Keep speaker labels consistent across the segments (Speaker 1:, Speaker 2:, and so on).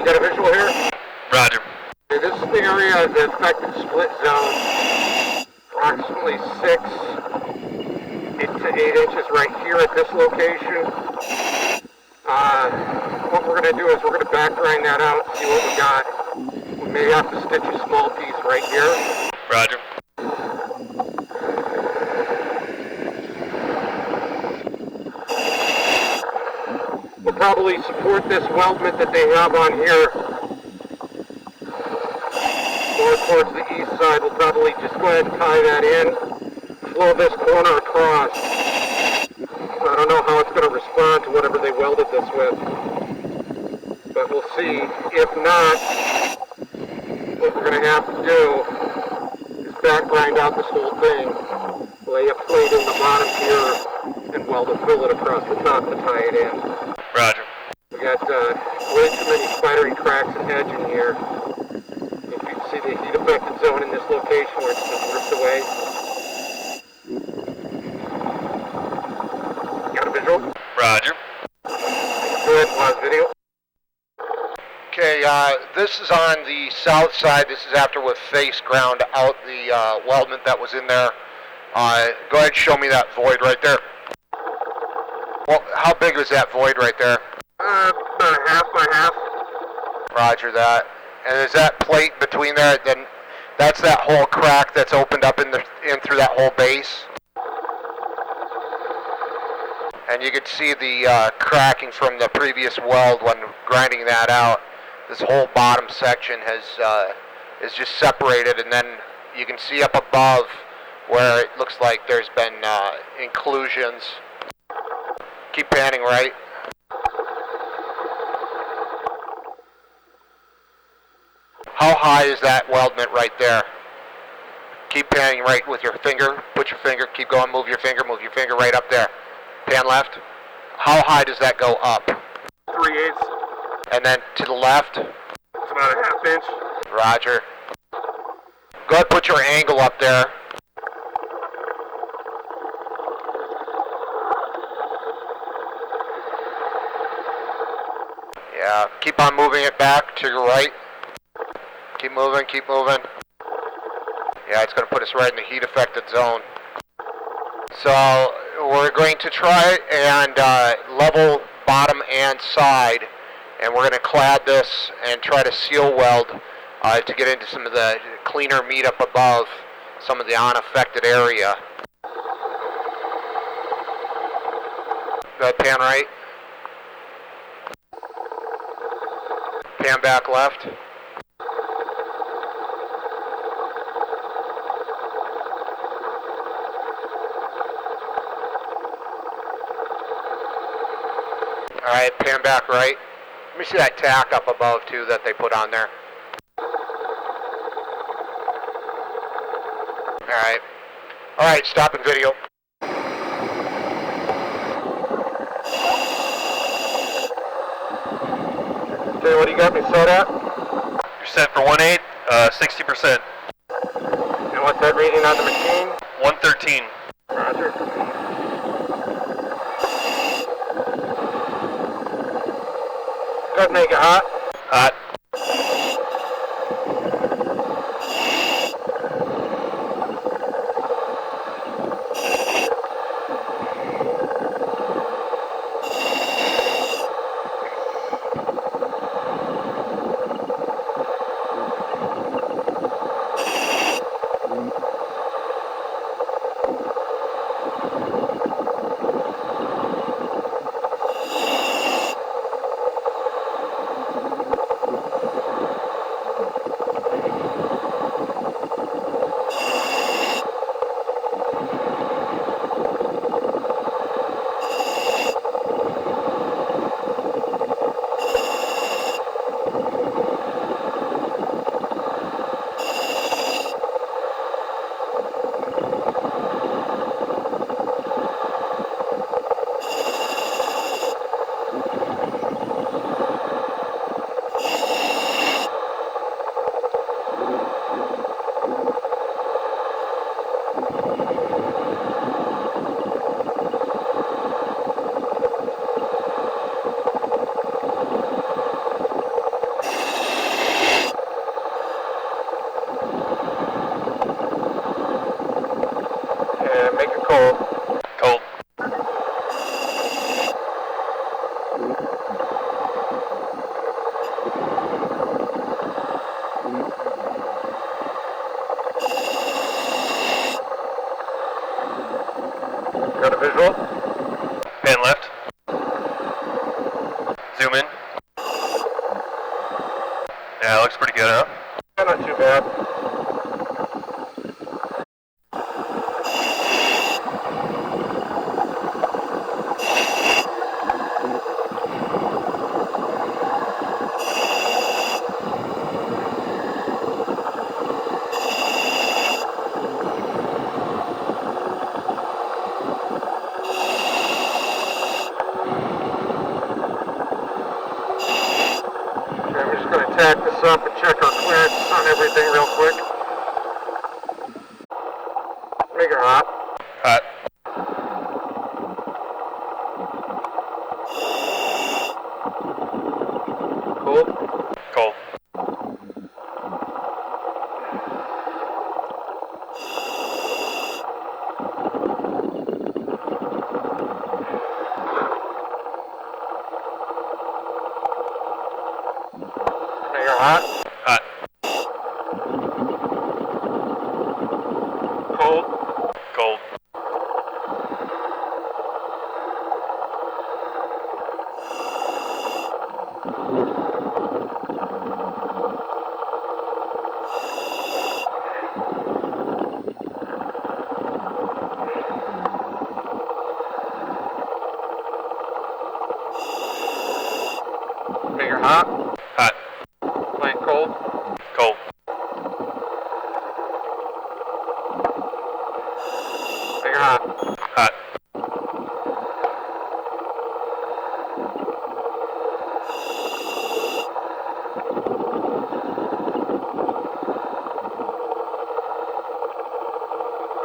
Speaker 1: You got a visual here?
Speaker 2: Roger.
Speaker 1: Okay, this is the area of the affected split zone. Approximately 6 to 8 inches right here at this location. What we're going to do is we're going to back grind that out and see what we got. We may have to stitch a small piece right here.
Speaker 2: Roger.
Speaker 1: We'll probably support this weldment that they have on here more towards the east side. We'll probably just go ahead and tie that in, flow this corner across. I don't know how it's going to respond to whatever they welded this with, but we'll see. If not, what we're going to have to do is back grind out this whole thing, lay a plate in the bottom here, and weld a fillet across the top to tie it in.
Speaker 2: Roger.
Speaker 1: We got way too many spidery cracks and edge in here. If you can see the heat affected zone in this location where it's just ripped away. Got a visual?
Speaker 2: Roger.
Speaker 1: Go ahead and pause video.
Speaker 3: Okay, this is on the south side. This is after we've face ground out the weldment that was in there. Go ahead and show me that void right there. Well, how big is that void right there?
Speaker 1: About a half by half.
Speaker 3: Roger that. And is that plate between there? Then that's that whole crack that's opened up in through that whole base. And you could see the cracking from the previous weld when grinding that out. This whole bottom section is just separated, and then you can see up above where it looks like there's been inclusions. Keep panning right. How high is that weldment right there? Keep panning right with your finger. Put your finger, keep going, move your finger right up there. Pan left. How high does that go up?
Speaker 1: 3/8.
Speaker 3: And then to the left?
Speaker 1: It's about a half inch.
Speaker 3: Roger. Go ahead, put your angle up there. Yeah, keep on moving it back to your right. Keep moving, keep moving. Yeah, it's going to put us right in the heat affected zone. So we're going to try and level bottom and side, and we're going to clad this and try to seal weld to get into some of the cleaner meat up above, some of the unaffected area. Go ahead, pan right. Pan back left. All right, pan back right. Let me see that tack up above too that they put on there. All right, stopping video.
Speaker 1: Okay, what do you got me set at?
Speaker 2: You're set for 1/8, 60%.
Speaker 1: And what's that reading on the machine?
Speaker 2: 113.
Speaker 1: Roger. Go ahead and make it hot.
Speaker 2: Hot.
Speaker 1: cold.
Speaker 2: Cold.
Speaker 1: Got a visual?
Speaker 2: Pan left. Zoom in. Yeah, looks pretty good, huh?
Speaker 1: Yeah, not too bad. Okay, I'm just going to tack this up and check our clearance on everything real quick. Make her hot.
Speaker 2: Hot.
Speaker 1: Cold.
Speaker 2: Cold.
Speaker 1: Make her hot.
Speaker 2: Hot.
Speaker 1: Cold.
Speaker 2: Cold.
Speaker 1: Make her hot.
Speaker 2: Hot.
Speaker 1: Plant cold.
Speaker 2: Cold.
Speaker 1: Make her hot.
Speaker 2: Hot.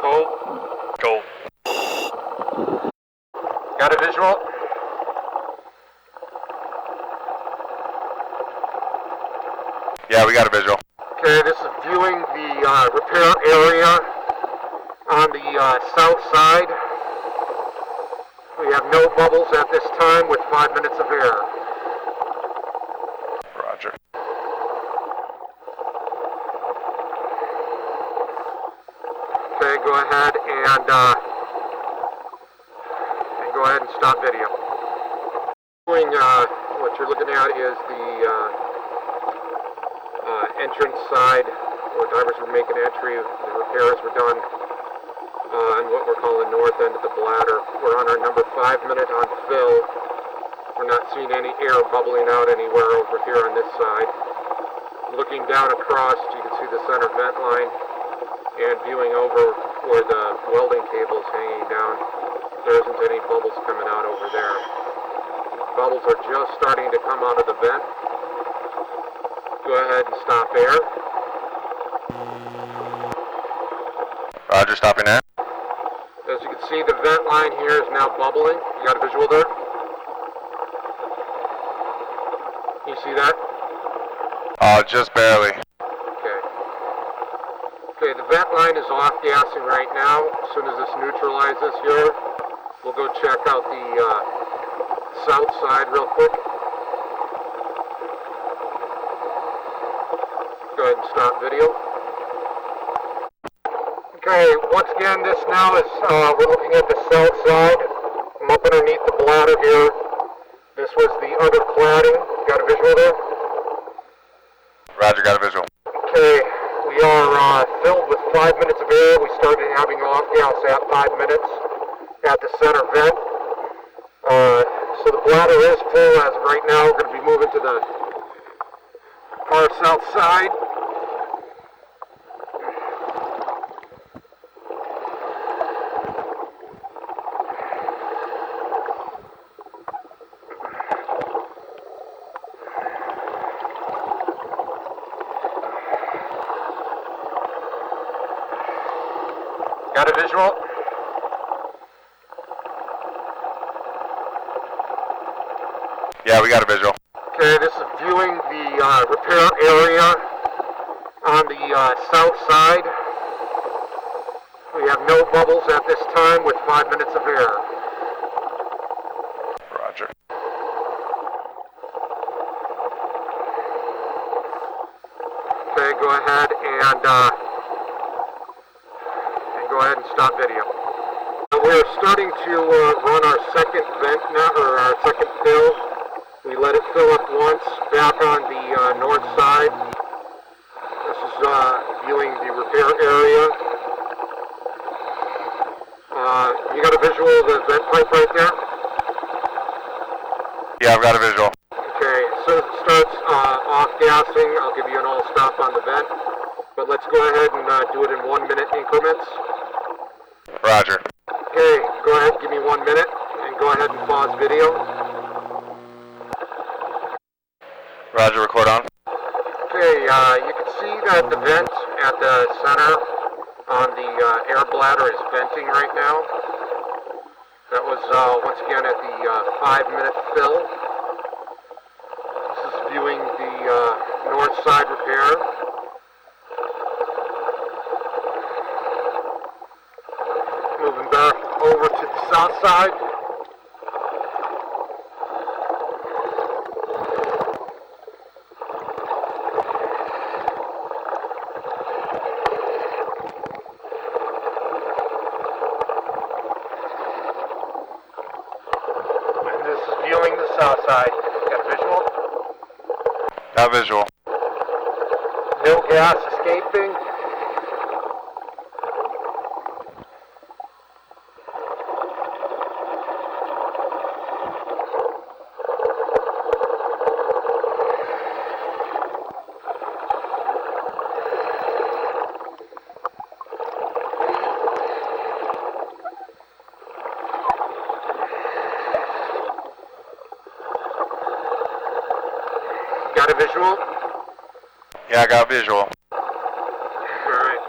Speaker 1: Cold.
Speaker 2: Cold.
Speaker 1: Got a visual?
Speaker 3: Yeah, we got a visual.
Speaker 1: Okay, this is viewing the repair area on the south side. We have no bubbles at this time with 5 minutes of air.
Speaker 3: Roger.
Speaker 1: Okay, go ahead and go ahead and stop video. What you're looking at is the entrance side where divers were making entry. The repairs were done on what we're calling the north end of the bladder. We're on our number 5 minute on fill. We're not seeing any air bubbling out anywhere over here on this side. Looking down across, you can see the center vent line, and viewing over where the welding cable is hanging down, there isn't any bubbles coming out over there. Bubbles are just starting to come out of the vent. Go ahead and stop air.
Speaker 3: Roger, stopping there.
Speaker 1: As you can see, the vent line here is now bubbling. You got a visual there? You see that?
Speaker 3: Just barely.
Speaker 1: Okay. Okay, the vent line is off gassing right now. As soon as this neutralizes here, we'll go check out the south side real quick. Go ahead and stop video. Okay, once again, this now is, we're looking at the south side. I'm up underneath the bladder here. This was the other cladding. Got a visual there?
Speaker 3: Roger, got a visual.
Speaker 1: Okay, we are filled with 5 minutes of air. We started having off gas at 5 minutes at the center vent. So the bladder is full as of right now. We're going to be moving to the far south side. Got a visual?
Speaker 3: Yeah, we got a visual.
Speaker 1: Okay, this is viewing the repair area on the south side. We We have no bubbles at this time with 5 minutes of air.
Speaker 2: Roger.
Speaker 1: Okay, go ahead and go ahead and stop video. We're starting to run our second vent now, or our second fill. We let it fill up once back on the north side. This is viewing the repair area. You got a visual of the vent pipe right there?
Speaker 2: Yeah, I've got a visual.
Speaker 1: Okay, as soon as it starts off-gassing, I'll give you an all-stop on the vent. But let's go ahead and do it in 1 minute increments.
Speaker 2: Roger.
Speaker 1: Okay, go ahead, give me 1 minute, and go ahead and pause video.
Speaker 2: Roger, record on.
Speaker 1: Okay, you can see that the vent at the center on the air bladder is venting right now. That was, once again, at the 5 minute fill. This is viewing the north side repair. Moving back over to the south side. And this is viewing the south side. Got a visual?
Speaker 2: Got visual.
Speaker 1: No gas escaping. Got a visual?
Speaker 2: Yeah, I got visual.
Speaker 1: Alright.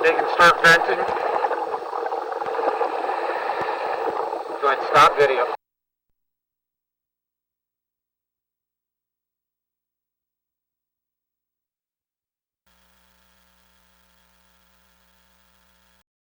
Speaker 1: They can start venting. Go ahead and stop video.